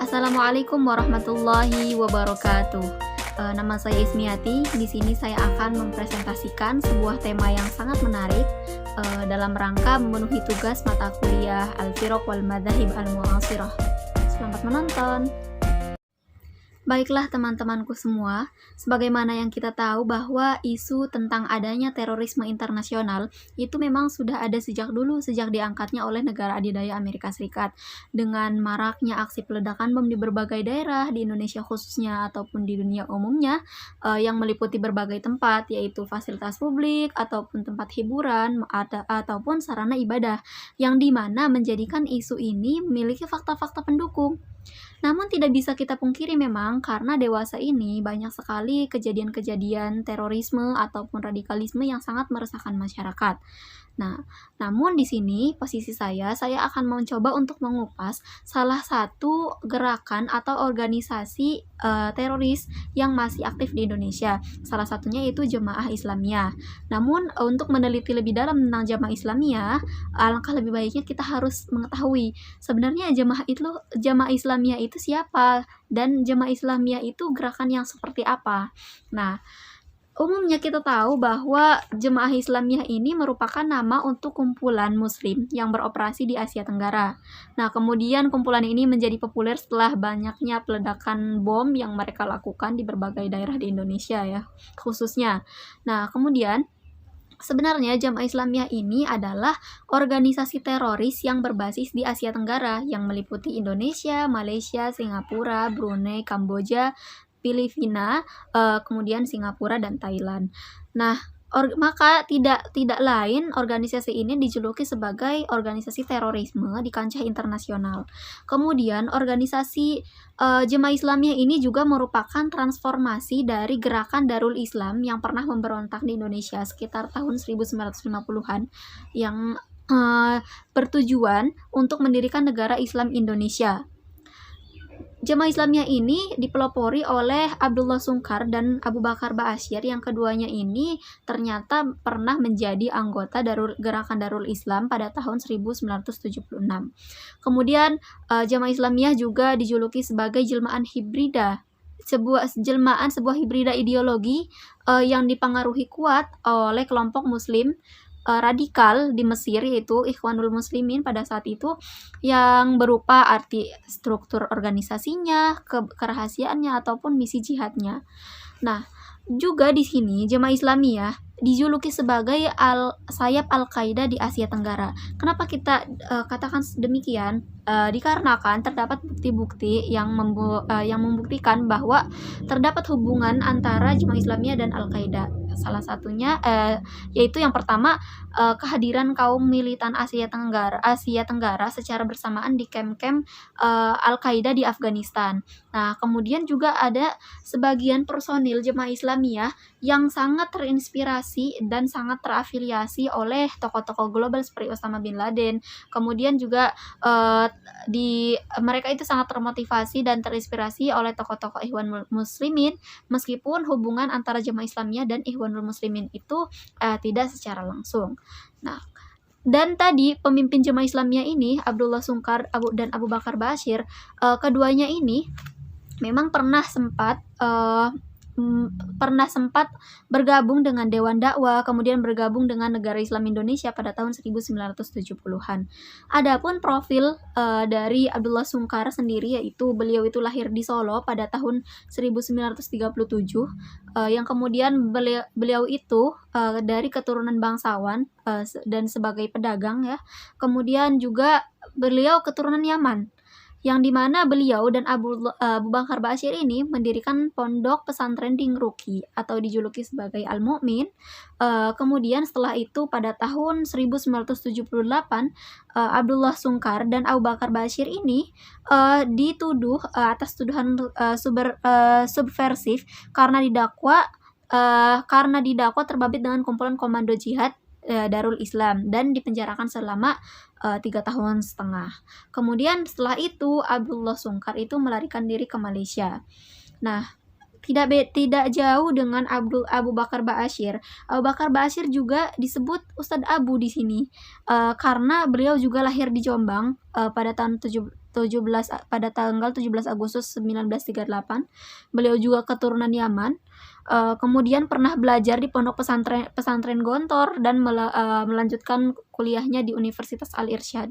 Assalamualaikum warahmatullahi wabarakatuh. Nama saya Ismiati. Di sini saya akan mempresentasikan sebuah tema yang sangat menarik dalam rangka memenuhi tugas mata kuliah Al-Firaq wal Madzahib Al-Mu'asirah. Selamat menonton. Baiklah teman-temanku semua, sebagaimana yang kita tahu bahwa isu tentang adanya terorisme internasional itu memang sudah ada sejak dulu, sejak diangkatnya oleh negara adidaya Amerika Serikat. Dengan maraknya aksi peledakan bom di berbagai daerah di Indonesia khususnya ataupun di dunia umumnya, yang meliputi berbagai tempat, yaitu fasilitas publik ataupun tempat hiburan ataupun sarana ibadah, yang dimana menjadikan isu ini memiliki fakta-fakta pendukung. Namun tidak bisa kita pungkiri memang karena dewasa ini banyak sekali kejadian-kejadian terorisme ataupun radikalisme yang sangat meresahkan masyarakat. Nah, namun di sini posisi saya akan mencoba untuk mengupas salah satu gerakan atau organisasi teroris yang masih aktif di Indonesia. Salah satunya itu Jemaah Islamiyah. Namun untuk meneliti lebih dalam tentang Jemaah Islamiyah, alangkah lebih baiknya kita harus mengetahui sebenarnya Jemaah Islamiyah itu siapa dan Jemaah Islamiyah itu gerakan yang seperti apa. Nah, umumnya kita tahu bahwa Jemaah Islamiyah ini merupakan nama untuk kumpulan muslim yang beroperasi di Asia Tenggara. Nah, kemudian kumpulan ini menjadi populer setelah banyaknya peledakan bom yang mereka lakukan di berbagai daerah di Indonesia ya, khususnya. Nah, kemudian sebenarnya Jemaah Islamiyah ini adalah organisasi teroris yang berbasis di Asia Tenggara yang meliputi Indonesia, Malaysia, Singapura, Brunei, Kamboja, Filipina, kemudian Singapura dan Thailand. Nah, maka tidak lain organisasi ini dijuluki sebagai organisasi terorisme di kancah internasional. Kemudian organisasi Jemaah Islamiyah ini juga merupakan transformasi dari gerakan Darul Islam yang pernah memberontak di Indonesia sekitar tahun 1950-an yang bertujuan untuk mendirikan negara Islam Indonesia. Jemaah Islamiyah ini dipelopori oleh Abdullah Sungkar dan Abu Bakar Ba'asyir, yang keduanya ini ternyata pernah menjadi anggota gerakan Darul Islam pada tahun 1976. Kemudian Jemaah Islamiyah juga dijuluki sebagai jelmaan hibrida, sebuah hibrida ideologi yang dipengaruhi kuat oleh kelompok muslim radikal di Mesir, yaitu Ikhwanul Muslimin pada saat itu, yang berupa arti struktur organisasinya, kerahasiaannya ataupun misi jihadnya. Nah, juga di sini Jemaah Islamiyah dijuluki sebagai sayap Al-Qaeda di Asia Tenggara. Kenapa kita katakan demikian? Dikarenakan terdapat bukti-bukti yang membuktikan bahwa terdapat hubungan antara Jemaah Islamiyah dan Al-Qaeda. Salah satunya yaitu yang pertama, kehadiran kaum militan Asia Tenggara secara bersamaan di camp-camp Al-Qaeda di Afghanistan. Nah, kemudian juga ada sebagian personil Jemaah Islamiyah yang sangat terinspirasi dan sangat terafiliasi oleh tokoh-tokoh global seperti Osama bin Laden. Kemudian juga mereka itu sangat termotivasi dan terinspirasi oleh tokoh-tokoh Ikhwanul Muslimin, meskipun hubungan antara Jemaah Islamiyah dan Ikhwanul Muslimin itu tidak secara langsung. Nah, dan tadi pemimpin Jemaah Islamiyah ini Abdullah Sungkar dan Abu Bakar Ba'asyir, keduanya ini memang pernah sempat bergabung dengan Dewan Dakwah, kemudian bergabung dengan Negara Islam Indonesia pada tahun 1970-an. Adapun profil dari Abdullah Sungkar sendiri, yaitu beliau itu lahir di Solo pada tahun 1937, yang kemudian beliau itu dari keturunan bangsawan dan sebagai pedagang ya. Kemudian juga beliau keturunan Yaman, yang dimana beliau dan Abu Bakar Ba'asyir ini mendirikan pondok pesantren di Ngruki atau dijuluki sebagai Al-Mu'min. Kemudian setelah itu pada tahun 1978 Abdullah Sungkar dan Abu Bakar Ba'asyir ini dituduh atas tuduhan subversif karena didakwa terbabit dengan kumpulan komando jihad Darul Islam dan dipenjarakan selama 3,5 tahun. Kemudian setelah itu Abdullah Sungkar itu melarikan diri ke Malaysia. Nah, tidak jauh dengan Abu Bakar Ba'asyir. Abu Bakar Ba'asyir juga disebut Ustadz Abu di sini karena beliau juga lahir di Jombang pada tahun pada tanggal 17 Agustus 1938. Beliau juga keturunan Yaman. Kemudian pernah belajar di pondok pesantren Gontor dan melanjutkan kuliahnya di Universitas Al-Irsyad.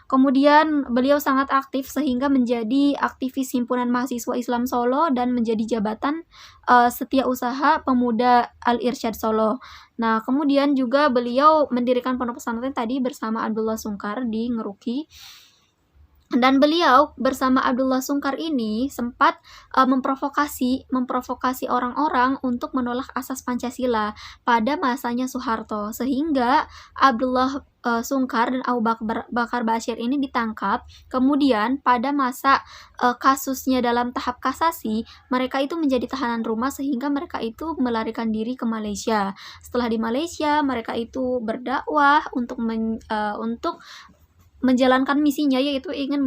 Kemudian beliau sangat aktif sehingga menjadi aktivis himpunan mahasiswa Islam Solo dan menjadi jabatan setiausaha pemuda Al-Irsyad Solo. Nah, kemudian juga beliau mendirikan pondok pesantren tadi bersama Abdullah Sungkar di Ngeruki. Dan beliau bersama Abdullah Sungkar ini sempat memprovokasi orang-orang untuk menolak asas Pancasila pada masanya Soeharto, sehingga Abdullah Sungkar dan Abu Bakar Ba'asyir ini ditangkap. Kemudian pada masa kasusnya dalam tahap kasasi, mereka itu menjadi tahanan rumah sehingga mereka itu melarikan diri ke Malaysia. Setelah di Malaysia, mereka itu berdakwah untuk menjalankan misinya, yaitu ingin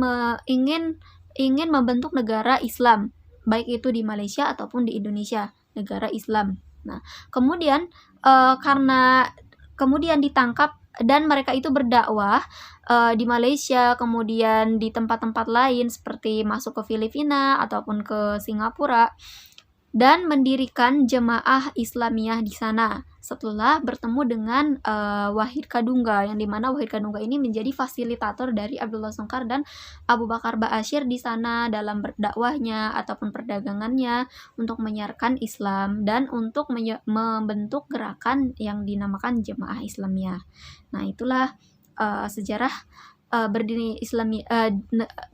membentuk negara Islam, baik itu di Malaysia ataupun di Indonesia, negara Islam. Nah, kemudian karena kemudian ditangkap dan mereka itu berdakwah di Malaysia, kemudian di tempat-tempat lain seperti masuk ke Filipina ataupun ke Singapura, dan mendirikan jemaah Islamiyah di sana setelah bertemu dengan Wahid Kadungga, yang dimana Wahid Kadungga ini menjadi fasilitator dari Abdullah Sungkar dan Abu Bakar Ba'asyir di sana dalam berdakwahnya ataupun perdagangannya untuk menyiarkan Islam dan untuk membentuk gerakan yang dinamakan jemaah Islamiyah. Nah, itulah sejarah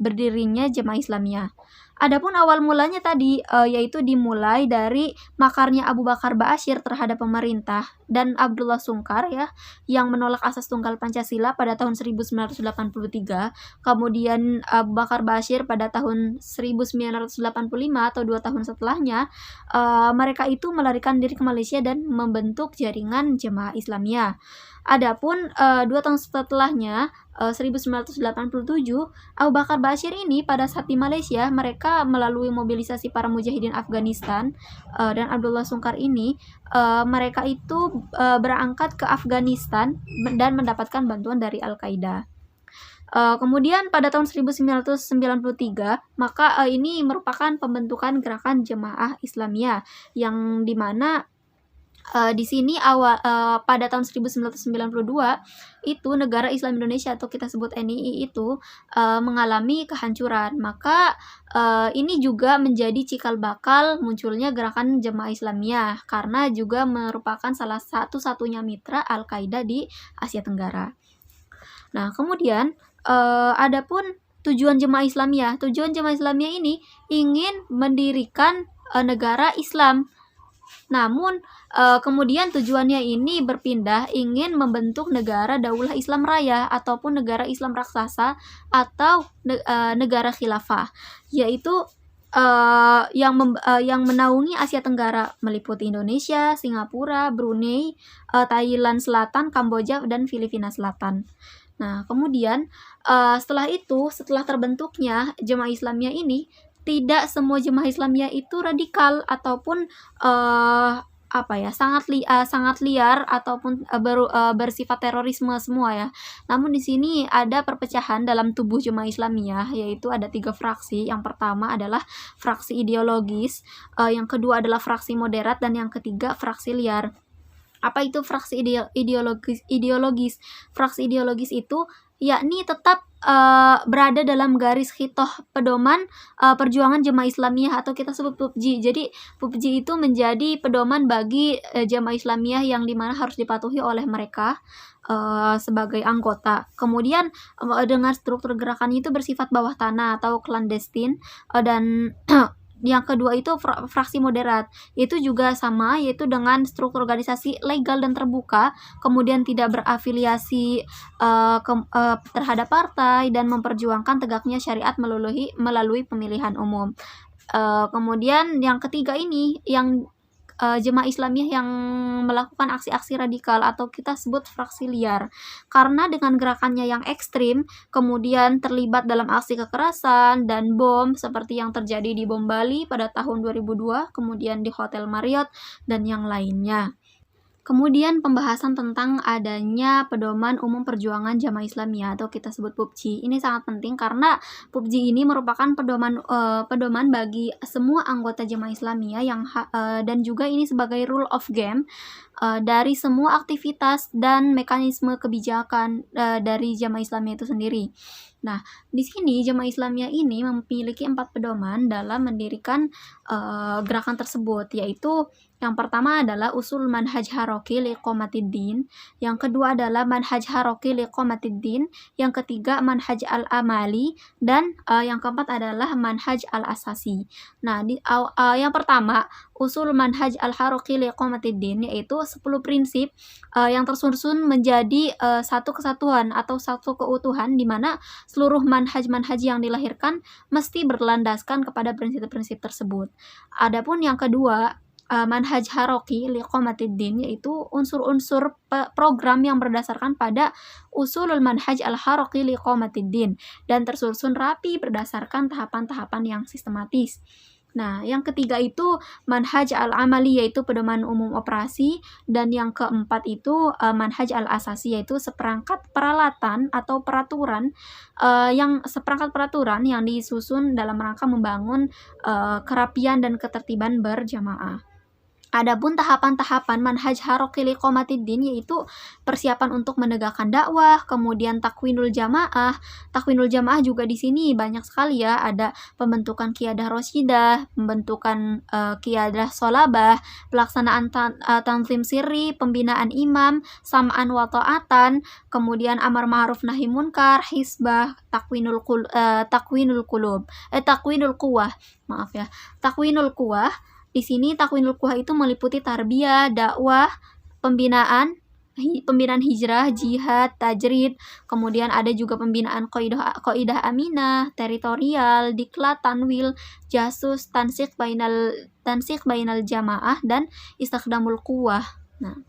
berdirinya jemaah Islamiyah. Adapun awal mulanya tadi yaitu dimulai dari makarnya Abu Bakar Ba'asyir terhadap pemerintah dan Abdullah Sungkar ya, yang menolak asas tunggal Pancasila pada tahun 1983. Kemudian Abu Bakar Ba'asyir pada tahun 1985 atau 2 tahun setelahnya, mereka itu melarikan diri ke Malaysia dan membentuk jaringan jemaah Islamiyah. Adapun 2 tahun setelahnya, 1987, Abu Bakar Ba'asyir ini pada saat di Malaysia, mereka melalui mobilisasi para mujahidin Afghanistan dan Abdullah Sungkar ini, mereka itu berangkat ke Afghanistan dan mendapatkan bantuan dari Al-Qaeda. Kemudian pada tahun 1993, maka ini merupakan pembentukan gerakan jemaah Islamiyah, yang dimana di sini pada tahun 1992 itu negara Islam Indonesia atau kita sebut NII itu mengalami kehancuran. Maka ini juga menjadi cikal bakal munculnya gerakan jemaah Islamiyah, karena juga merupakan salah satu-satunya mitra Al-Qaeda di Asia Tenggara. Nah, kemudian adapun tujuan jemaah Islamiyah ini ingin mendirikan negara Islam. Namun kemudian tujuannya ini berpindah, ingin membentuk negara Daulah Islam Raya ataupun negara Islam raksasa atau negara khilafah, yaitu yang menaungi Asia Tenggara, meliputi Indonesia, Singapura, Brunei, Thailand Selatan, Kamboja, dan Filipina Selatan. Nah, kemudian setelah terbentuknya jemaah Islamiyah ini, tidak semua jemaah Islamiyah itu radikal ataupun sangat liar ataupun bersifat terorisme semua ya. Namun di sini ada perpecahan dalam tubuh jemaah Islamiyah, yaitu ada 3 fraksi. Yang pertama adalah fraksi ideologis, yang kedua adalah fraksi moderat, dan yang ketiga fraksi liar. Apa itu fraksi ideologis? Fraksi ideologis itu yakni tetap berada dalam garis khitoh pedoman perjuangan jemaah Islamiyah atau kita sebut PUBG. Jadi PUBG itu menjadi pedoman bagi jemaah Islamiyah yang dimana harus dipatuhi oleh mereka sebagai anggota. Kemudian dengan struktur gerakannya itu bersifat bawah tanah atau clandestine, dan yang kedua itu fraksi moderat, itu juga sama, yaitu dengan struktur organisasi legal dan terbuka, kemudian tidak berafiliasi terhadap partai dan memperjuangkan tegaknya syariat melalui pemilihan umum. Kemudian yang ketiga ini yang jemaah Islamiyah yang melakukan aksi-aksi radikal atau kita sebut fraksi liar, karena dengan gerakannya yang ekstrim kemudian terlibat dalam aksi kekerasan dan bom seperti yang terjadi di bom Bali pada tahun 2002, kemudian di Hotel Marriott dan yang lainnya. Kemudian pembahasan tentang adanya pedoman umum perjuangan Jamaah Islamiyah atau kita sebut PUBJ. Ini sangat penting karena PUBJ ini merupakan pedoman bagi semua anggota Jamaah Islamiyah dan juga ini sebagai rule of game dari semua aktivitas dan mekanisme kebijakan dari Jamaah Islamiyah itu sendiri. Nah, di sini Jamaah Islamiyah ini memiliki 4 pedoman dalam mendirikan gerakan tersebut, yaitu yang pertama adalah usul manhaj haroki liqomatiddin, yang kedua adalah manhaj haroki liqomatiddin, yang ketiga manhaj al-amali, dan yang keempat adalah manhaj al-asasi. Nah, yang pertama, usul manhaj al-haroki liqomatiddin, yaitu 10 prinsip yang tersusun menjadi satu kesatuan atau satu keutuhan, di mana seluruh manhaj-manhaj yang dilahirkan mesti berlandaskan kepada prinsip-prinsip tersebut. Adapun yang kedua, manhaj haroki liqomatiddin, yaitu unsur-unsur program yang berdasarkan pada usulul manhaj al-haroki liqomatiddin dan tersusun rapi berdasarkan tahapan-tahapan yang sistematis. Nah, yang ketiga itu manhaj al-amali, yaitu pedoman umum operasi, dan yang keempat itu manhaj al-asasi, yaitu seperangkat peralatan atau seperangkat peraturan yang disusun dalam rangka membangun kerapian dan ketertiban berjamaah. Adapun tahapan-tahapan manhaj haroki liqomatiddin, yaitu persiapan untuk menegakkan dakwah, kemudian takwinul jamaah. Takwinul jamaah juga di sini banyak sekali ya, ada pembentukan qiyadah rasyidah, pembentukan qiyadah sholabah, pelaksanaan tanzim sirri, pembinaan imam, sam'an wa ta'atan, kemudian amar ma'ruf nahi munkar, hisbah, takwinul quwah. Maaf ya. Takwinul quwah. Di sini takwinul quwah itu meliputi tarbiyah, dakwah, pembinaan hijrah, jihad, tajrid, kemudian ada juga pembinaan qaidah aminah, teritorial, diklat, tanwil, jasus, tansik bainal jamaah, dan istikdamul quwah. Nah,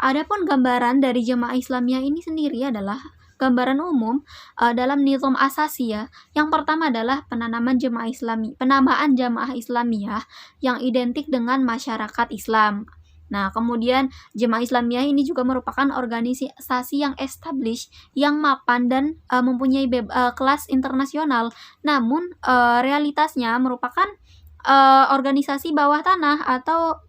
adapun gambaran dari Jamaah Islamiyah ini sendiri adalah gambaran umum dalam nizam asasi ya. Yang pertama adalah penamaan jamaah Islamiyah yang identik dengan masyarakat Islam. Nah, kemudian Jamaah Islamiyah ini juga merupakan organisasi yang established, yang mapan dan mempunyai kelas internasional. Namun realitasnya merupakan organisasi bawah tanah atau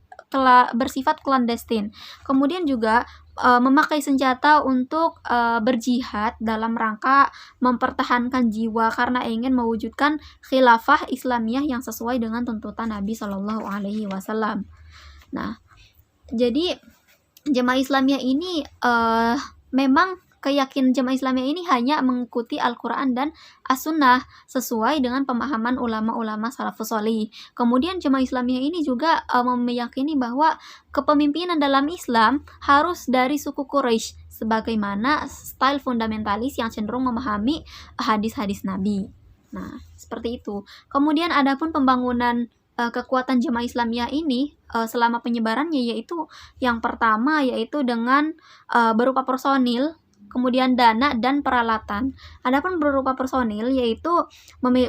bersifat clandestine. Kemudian juga memakai senjata untuk berjihad dalam rangka mempertahankan jiwa karena ingin mewujudkan khilafah Islamiyah yang sesuai dengan tuntutan Nabi Shallallahu Alaihi Wasallam. Nah, jadi Jamaah Islamiyah ini memang keyakinan Jamaah Islamiyah ini hanya mengikuti Al-Quran dan As-Sunnah sesuai dengan pemahaman ulama-ulama salafus sholih. Kemudian Jamaah Islamiyah ini juga meyakini bahwa kepemimpinan dalam Islam harus dari suku Quraisy, sebagaimana style fundamentalis yang cenderung memahami hadis-hadis Nabi. Nah, seperti itu. Kemudian adapun pembangunan kekuatan Jamaah Islamiyah ini selama penyebarannya, yaitu yang pertama yaitu dengan berupa personil, kemudian dana dan peralatan. Adapun berupa personil yaitu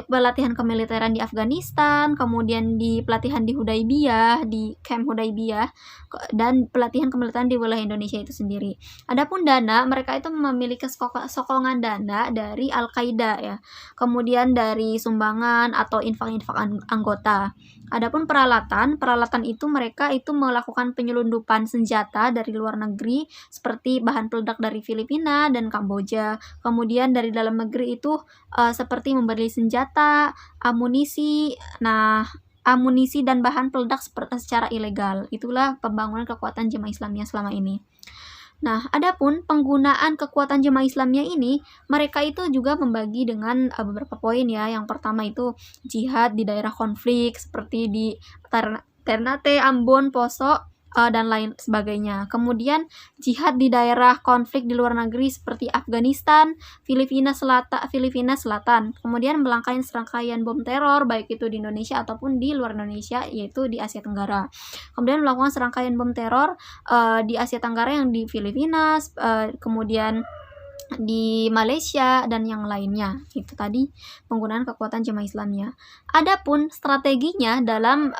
pelatihan kemiliteran di Afghanistan, kemudian di pelatihan di Hudaybiyah, di camp Hudaybiyah, dan pelatihan kemiliteran di wilayah Indonesia itu sendiri. Adapun dana, mereka itu memiliki sokongan dana dari Al-Qaeda ya. Kemudian dari sumbangan atau infak-infak anggota. Adapun peralatan itu mereka itu melakukan penyelundupan senjata dari luar negeri seperti bahan peledak dari Filipina dan Kamboja. Kemudian dari dalam negeri itu seperti membeli senjata, amunisi dan bahan peledak secara ilegal. Itulah pembangunan kekuatan Jamaah Islamiyah selama ini. Nah, adapun penggunaan kekuatan Jamaah Islamiyah ini, mereka itu juga membagi dengan beberapa poin ya. Yang pertama itu jihad di daerah konflik seperti di Ternate, Ambon, Poso, dan lain sebagainya. Kemudian jihad di daerah konflik di luar negeri seperti Afghanistan, Filipina Selatan. Kemudian melangkahi serangkaian bom teror baik itu di Indonesia ataupun di luar Indonesia, yaitu di Asia Tenggara. Kemudian melakukan serangkaian bom teror di Asia Tenggara yang di Filipina, kemudian di Malaysia dan yang lainnya. Itu tadi penggunaan kekuatan jemaah Islamiyah. Adapun strateginya dalam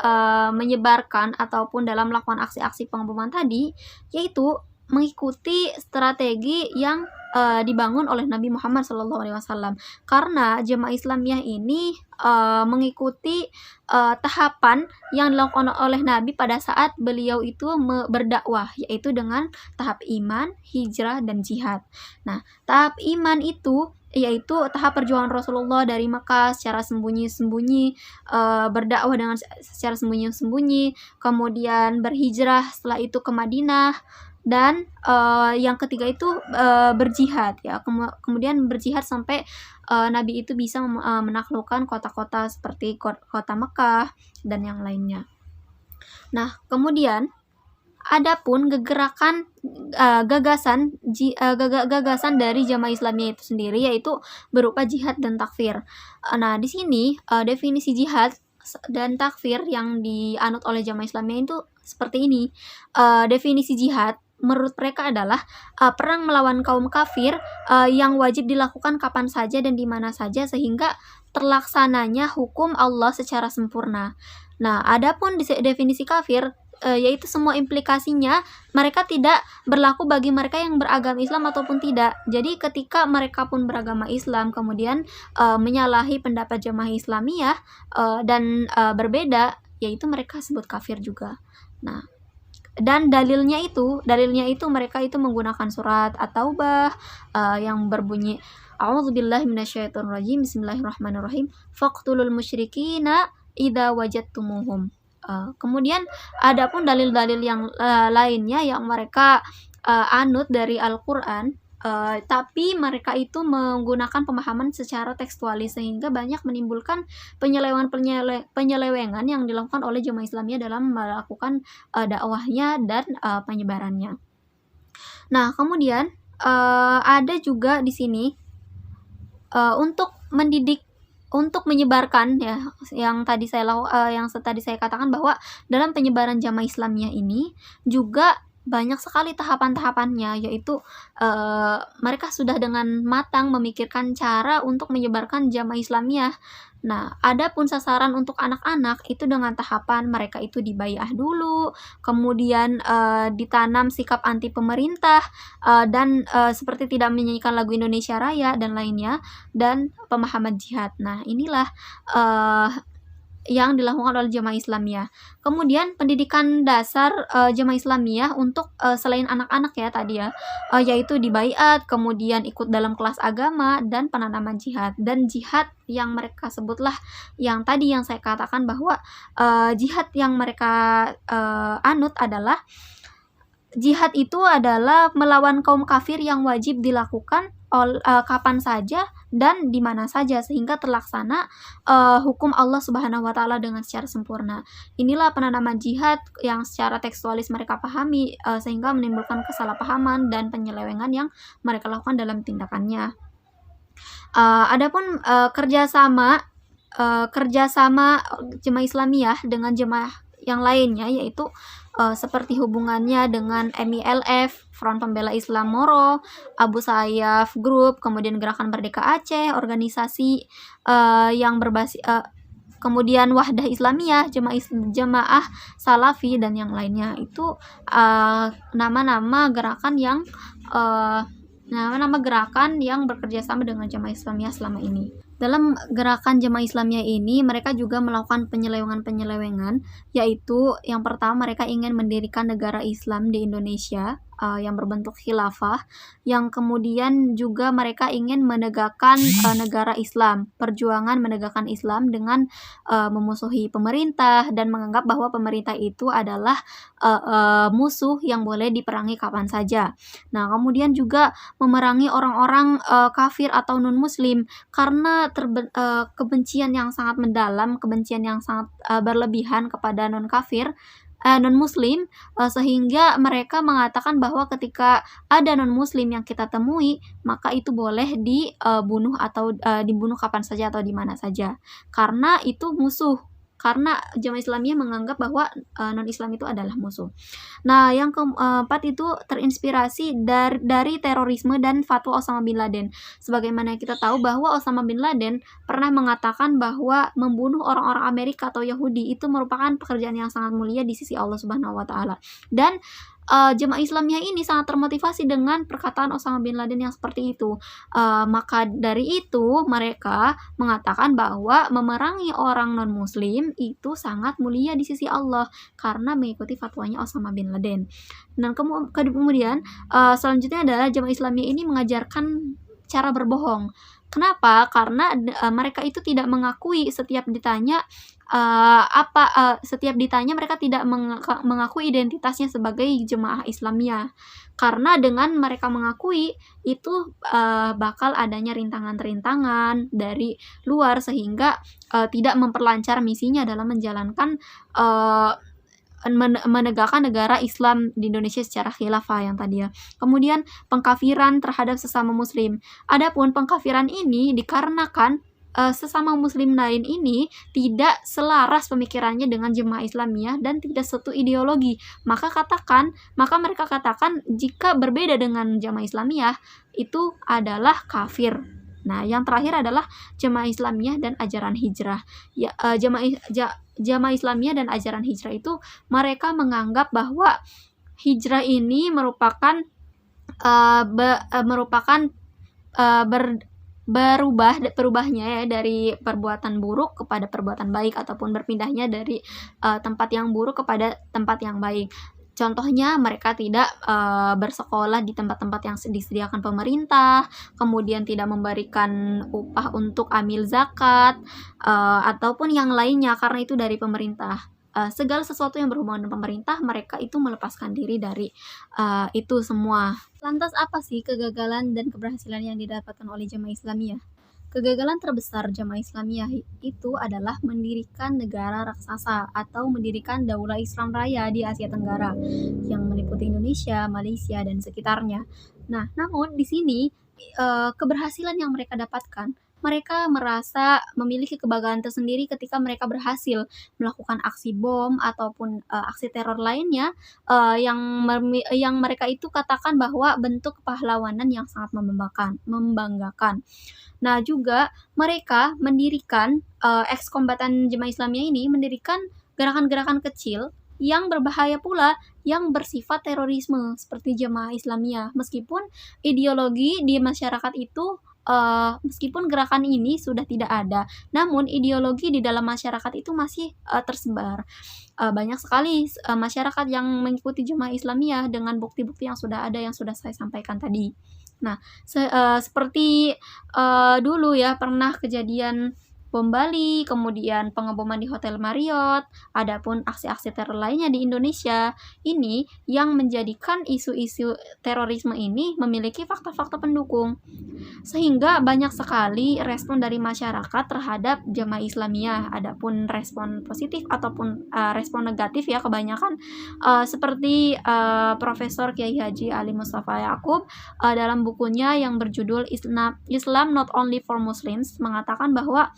menyebarkan ataupun dalam melakukan aksi-aksi pengeboman tadi, yaitu mengikuti strategi yang dibangun oleh Nabi Muhammad SAW. Karena jemaah Islamiyah ini mengikuti tahapan yang dilakukan oleh Nabi pada saat beliau itu berdakwah, yaitu dengan tahap iman, hijrah, dan jihad. Nah, tahap iman itu yaitu tahap perjuangan Rasulullah dari Mekah secara sembunyi-sembunyi, berdakwah dengan secara sembunyi-sembunyi, kemudian berhijrah setelah itu ke Madinah, dan yang ketiga itu berjihad ya. Kemudian berjihad sampai Nabi itu bisa menaklukkan kota-kota seperti kota Mekah dan yang lainnya. Nah, kemudian adapun gagasan dari jamaah Islamiyah itu sendiri, yaitu berupa jihad dan takfir. Nah, di sini definisi jihad dan takfir yang dianut oleh jamaah Islamiyah itu seperti ini. Definisi jihad menurut mereka adalah perang melawan kaum kafir yang wajib dilakukan kapan saja dan di mana saja sehingga terlaksananya hukum Allah secara sempurna. Nah, adapun definisi kafir, yaitu semua implikasinya mereka tidak berlaku bagi mereka yang beragama Islam ataupun tidak. Jadi ketika mereka pun beragama Islam kemudian menyalahi pendapat jamaah Islamiyah dan berbeda, yaitu mereka sebut kafir juga. Nah, dan dalilnya itu mereka itu menggunakan surat At-Taubah yang berbunyi A'udzubillahi minasyaitonirrajim, Bismillahirrahmanirrahim, faqtulul musyrikina idza wajadtumuhum. Kemudian adapun dalil-dalil yang lainnya yang mereka anut dari Al-Qur'an, tapi mereka itu menggunakan pemahaman secara tekstualis sehingga banyak menimbulkan penyelewengan yang dilakukan oleh jemaah Islamiyah dalam melakukan dakwahnya dan penyebarannya. Nah, kemudian ada juga di sini untuk mendidik, untuk menyebarkan ya, yang tadi saya katakan bahwa dalam penyebaran jamaah Islamiyah ini juga banyak sekali tahapan-tahapannya, yaitu mereka sudah dengan matang memikirkan cara untuk menyebarkan jamaah Islamiyah. Nah, adapun sasaran untuk anak-anak itu dengan tahapan mereka itu dibaiah dulu, kemudian ditanam sikap anti pemerintah dan seperti tidak menyanyikan lagu Indonesia Raya dan lainnya, dan pemahaman jihad. Nah, inilah yang dilakukan oleh jamaah Islamiyah. Kemudian pendidikan dasar jamaah Islamiyah untuk selain anak-anak ya tadi ya, yaitu dibaiat, kemudian ikut dalam kelas agama dan penanaman jihad. Dan jihad yang mereka sebutlah yang tadi yang saya katakan bahwa jihad yang mereka anut adalah jihad itu adalah melawan kaum kafir yang wajib dilakukan kapan saja dan di mana saja sehingga terlaksana hukum Allah Subhanahu wa taala dengan secara sempurna. Inilah penanaman jihad yang secara tekstualis mereka pahami sehingga menimbulkan kesalahpahaman dan penyelewengan yang mereka lakukan dalam tindakannya. Adapun kerjasama jemaah Islamiyah dengan jemaah yang lainnya, yaitu seperti hubungannya dengan MILF, Front Pembela Islam Moro, Abu Sayyaf Group, kemudian Gerakan Merdeka Aceh, organisasi yang berbasis kemudian Wahdah Islamiyah, Jemaah Salafi dan yang lainnya. Itu nama-nama gerakan yang bekerja sama dengan Jemaah Islamiyah selama ini. Dalam gerakan Jemaah Islamiyah ini mereka juga melakukan penyelewengan, yaitu yang pertama mereka ingin mendirikan negara Islam di Indonesia yang berbentuk khilafah, yang kemudian juga mereka ingin menegakkan negara Islam, perjuangan menegakkan Islam dengan memusuhi pemerintah dan menganggap bahwa pemerintah itu adalah musuh yang boleh diperangi kapan saja. Nah, kemudian juga memerangi orang-orang kafir atau non-muslim karena kebencian yang sangat mendalam, kebencian yang sangat berlebihan kepada non-muslim, sehingga mereka mengatakan bahwa ketika ada non-muslim yang kita temui, maka itu boleh dibunuh atau dibunuh kapan saja atau di mana saja, karena itu musuh karena Jamaah Islamiyah menganggap bahwa non-Islam itu adalah musuh. Nah, yang keempat itu terinspirasi dari terorisme dan fatwa Osama bin Laden. Sebagaimana kita tahu bahwa Osama bin Laden pernah mengatakan bahwa membunuh orang-orang Amerika atau Yahudi itu merupakan pekerjaan yang sangat mulia di sisi Allah Subhanahu wa taala. Dan Jemaah Islamiyah ini sangat termotivasi dengan perkataan Osama bin Laden yang seperti itu. Maka dari itu mereka mengatakan bahwa memerangi orang non-muslim itu sangat mulia di sisi Allah karena mengikuti fatwanya Osama bin Laden. Dan kemudian selanjutnya adalah Jemaah Islamiyah ini mengajarkan cara berbohong. Kenapa? Karena mereka itu tidak mengakui setiap ditanya setiap ditanya mereka tidak mengakui identitasnya sebagai Jemaah Islamiyah. Karena dengan mereka mengakui itu bakal adanya rintangan-rintangan dari luar sehingga tidak memperlancar misinya dalam menjalankan menegakkan negara Islam di Indonesia secara khilafah yang tadi ya. Kemudian pengkafiran terhadap sesama muslim. Adapun pengkafiran ini dikarenakan sesama muslim lain ini tidak selaras pemikirannya dengan Jemaah Islamiyah dan tidak satu ideologi. Maka mereka katakan jika berbeda dengan Jemaah Islamiyah itu adalah kafir. Nah, yang terakhir adalah Jemaah Islamiyah dan ajaran hijrah. Ya, Jamaah Islamiyah dan ajaran hijrah itu mereka menganggap bahwa hijrah ini merupakan berubahnya ya dari perbuatan buruk kepada perbuatan baik ataupun berpindahnya dari tempat yang buruk kepada tempat yang baik. Contohnya mereka tidak bersekolah di tempat-tempat yang disediakan pemerintah, kemudian tidak memberikan upah untuk amil zakat, ataupun yang lainnya karena itu dari pemerintah. Segala sesuatu yang berhubungan dengan pemerintah, mereka itu melepaskan diri dari itu semua. Lantas apa sih kegagalan dan keberhasilan yang didapatkan oleh Jemaah Islamiyah? Kegagalan terbesar Jamaah Islamiyah itu adalah mendirikan negara raksasa atau mendirikan Daulah Islam Raya di Asia Tenggara yang meliputi Indonesia, Malaysia, dan sekitarnya. Nah, namun di sini keberhasilan yang mereka dapatkan, mereka merasa memiliki kebanggaan tersendiri ketika mereka berhasil melakukan aksi bom ataupun aksi teror lainnya yang mereka itu katakan bahwa bentuk kepahlawanan yang sangat membanggakan. Nah, juga mereka mendirikan ex-kombatan Jemaah Islamiyah ini mendirikan gerakan-gerakan kecil yang berbahaya pula yang bersifat terorisme seperti Jemaah Islamiyah. Meskipun ideologi di masyarakat itu meskipun gerakan ini sudah tidak ada, namun ideologi di dalam masyarakat itu masih tersebar. Banyak sekali masyarakat yang mengikuti Jemaah Islamiyah dengan bukti-bukti yang sudah ada yang sudah saya sampaikan tadi. Nah, seperti dulu ya pernah kejadian bom Bali, kemudian pengeboman di Hotel Marriott, adapun aksi-aksi teror lainnya di Indonesia, ini yang menjadikan isu-isu terorisme ini memiliki fakta-fakta pendukung. Sehingga banyak sekali respon dari masyarakat terhadap Jemaah Islamiyah, adapun respon positif ataupun respon negatif ya kebanyakan seperti Profesor Kiai Haji Ali Mustafa Yaqub dalam bukunya yang berjudul Islam Not Only for Muslims mengatakan bahwa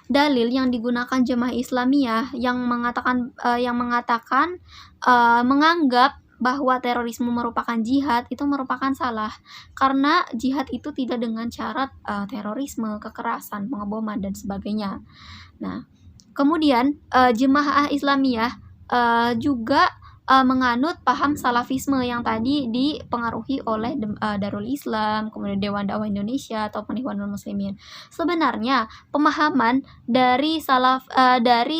dalil yang digunakan Jemaah Islamiyah yang mengatakan menganggap bahwa terorisme merupakan jihad itu merupakan salah karena jihad itu tidak dengan syarat terorisme, kekerasan, pengeboman dan sebagainya. Nah, kemudian Jemaah Islamiyah juga menganut paham salafisme yang tadi dipengaruhi oleh Darul Islam, kemudian Dewan Dakwah Indonesia ataupun Ikhwanul Muslimin. Sebenarnya pemahaman dari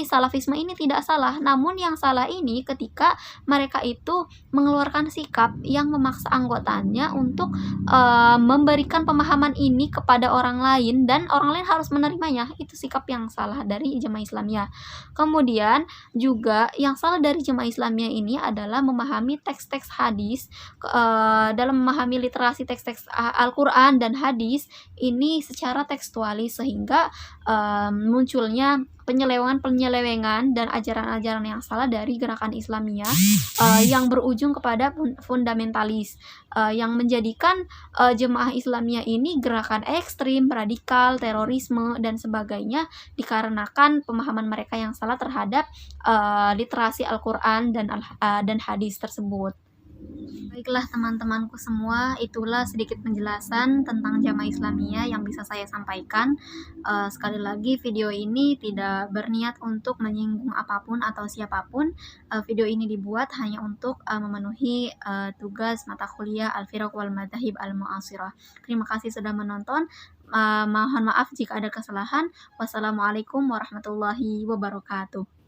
salafisme ini tidak salah, namun yang salah ini ketika mereka itu mengeluarkan sikap yang memaksa anggotanya untuk memberikan pemahaman ini kepada orang lain dan orang lain harus menerimanya. Itu sikap yang salah dari Jemaah Islamiyah. Kemudian juga yang salah dari Jemaah Islamiyah ini adalah memahami teks-teks hadis dalam memahami literasi teks-teks Al-Quran dan hadis ini secara tekstualis sehingga munculnya penyelewengan dan ajaran-ajaran yang salah dari gerakan Islamiyah yang berujung kepada fundamentalis, yang menjadikan jemaah Islamiyah ini gerakan ekstrim, radikal, terorisme dan sebagainya dikarenakan pemahaman mereka yang salah terhadap literasi Al-Quran dan hadis tersebut. Baiklah teman-temanku semua, itulah sedikit penjelasan tentang Jamaah Islamiyah yang bisa saya sampaikan. Sekali lagi, video ini tidak berniat untuk menyinggung apapun atau siapapun. Video ini dibuat hanya untuk memenuhi tugas mata kuliah Al-Firaq wal Madzahib Al-Mu'asirah. Terima kasih sudah menonton. Mohon maaf jika ada kesalahan. Wassalamualaikum warahmatullahi wabarakatuh.